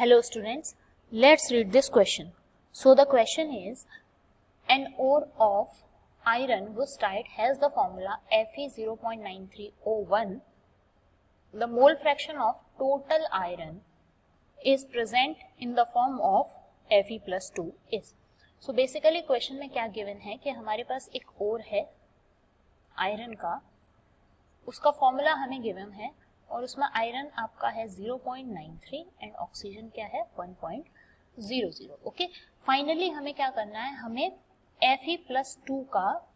Hello students, let's read this question. So the question is, an ore of iron wustite has the formula Fe 0.9301. The mole fraction of total iron is present in the form of Fe plus 2 is. So basically question में क्या given है कि हमारे पास एक ओर है iron का, उसका formula हमें गिवन है और उसमें आयरन आपका है 0.93 एंड ऑक्सीजन क्या है 1.00. ओके, फाइनली हमें क्या करना है, हमें Fe+2 का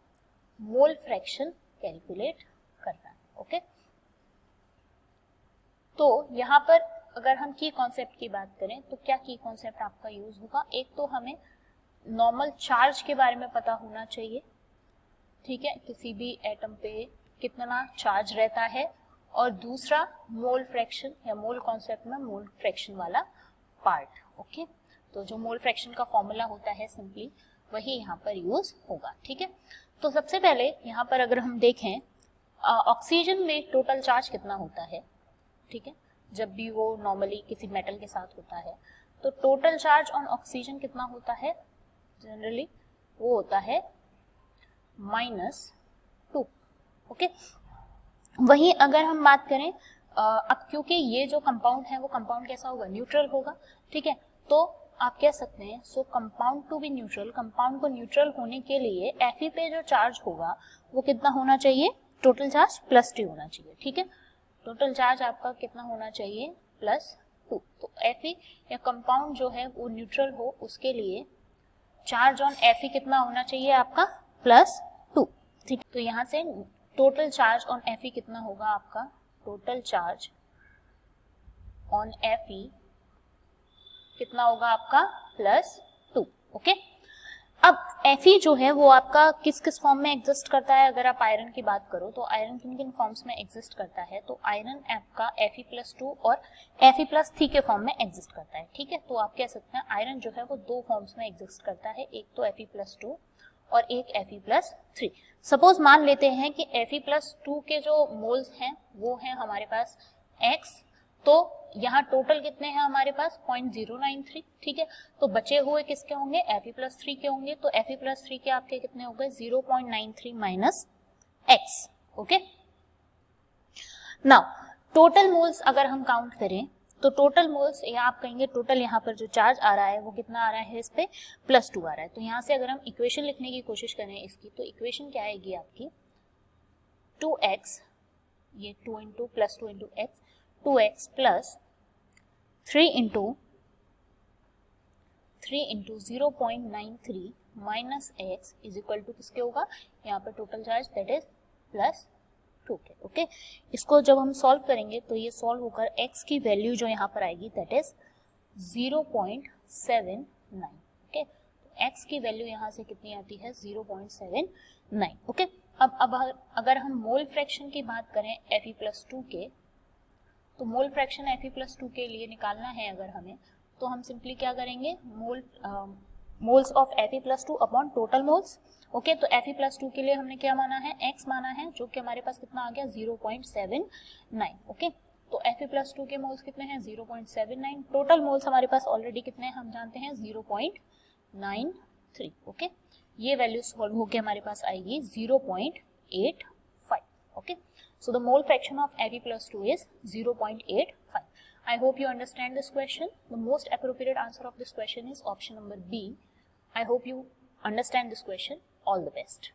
मोल फ्रैक्शन कैलकुलेट करना है. ओके, तो यहाँ पर अगर हम की कॉन्सेप्ट की बात करें तो क्या की कॉन्सेप्ट आपका यूज होगा. एक तो हमें नॉर्मल चार्ज के बारे में पता होना चाहिए, ठीक है, किसी भी एटम पे कितना चार्ज रहता है, और दूसरा मोल फ्रैक्शन या मोल कॉन्सेप्ट में मोल फ्रैक्शन वाला पार्ट. ओके, तो जो मोल फ्रैक्शन का फॉर्मूला होता है सिंपली वही यहाँ पर यूज होगा. ठीक है, तो सबसे पहले यहाँ पर अगर हम देखें ऑक्सीजन में टोटल चार्ज कितना होता है. ठीक है, जब भी वो नॉर्मली किसी मेटल के साथ होता है तो टोटल चार्ज ऑन ऑक्सीजन कितना होता है, जनरली वो होता है -2. ओके, वहीं अगर हम बात करें अब क्योंकि ये जो कंपाउंड है वो कंपाउंड कैसा होगा, न्यूट्रल होगा. ठीक है, तो आप कह सकते हैं so compound to be neutral, compound को न्यूट्रल होने के लिए Fe पे जो चार्ज होगा वो कितना होना चाहिए, टोटल चार्ज +2 होना चाहिए. ठीक है, टोटल चार्ज आपका कितना होना चाहिए +2. तो Fe या कंपाउंड जो है वो न्यूट्रल हो उसके लिए चार्ज ऑन Fe कितना होना चाहिए आपका +2. ठीक, तो यहाँ से टोटल चार्ज ऑन Fe कितना होगा आपका, टोटल चार्ज ऑन Fe कितना होगा आपका +2. ओके, अब Fe जो है वो आपका किस किस फॉर्म में एग्जिस्ट करता है. अगर आप आयरन की बात करो तो आयरन किन किन फॉर्म्स में एग्जिस्ट करता है, तो आयरन आपका Fe+2 और Fe+3 के फॉर्म में एग्जिस्ट करता है. ठीक है, तो आप कह सकते हैं आयरन जो है वो दो फॉर्म्स में एग्जिस्ट करता है, एक तो Fe+2 और एक Fe+3. सपोज मान लेते हैं कि Fe+2 के जो मोल्स हैं वो हैं हमारे पास X, तो यहाँ टोटल कितने हैं हमारे पास 0.093. ठीक है, तो बचे हुए किसके होंगे, Fe+3 के होंगे. तो Fe+3 के आपके कितने हो गए 0.93 minus X. Okay, now total moles अगर हम काउंट करें तो टोटल मोल्स या आप कहेंगे टोटल यहाँ पर जो चार्ज आ रहा है वो कितना आ रहा है, इस पे +2 आ रहा है. तो यहाँ से अगर हम इक्वेशन लिखने की कोशिश करें इसकी, तो इक्वेशन क्या आएगी आपकी 2x, ये 2 into +2 into X, 2x plus 3 into 0.93 minus x is equal to किसके होगा, यहाँ पर टोटल चार्ज दैट इज +2 के. ओके, इसको जब हम सॉल्व करेंगे तो ये सॉल्व होकर x की वैल्यू जो यहाँ पर आएगी दैट इज 0.79. ओके, x की वैल्यू यहाँ से कितनी आती है 0.79. ओके, अब अगर हम मोल फ्रैक्शन की बात करें Fe+2 के, तो मोल फ्रैक्शन Fe+2 के लिए निकालना है अगर हमें, तो हम सिंपली क्या करेंगे, moles of Fe+2 upon total moles. Okay, तो Fe+2 के लिए हमने क्या माना है, x माना है, जो कि हमारे पास कितना आ गया 0.79. ओके, तो Fe+2 के मोल्स कितने हैं 0.79. टोटल मोल्स हमारे पास ऑलरेडी कितने हैं हम जानते हैं 0.93. ओके, ये वैल्यू सॉल्व होकर हमारे पास आएगी 0.85. Okay, so the mole fraction of Fe+2 is 0.85. I hope you understand this question. The most appropriate answer of this question is option number B. I hope you understand this question. All the best.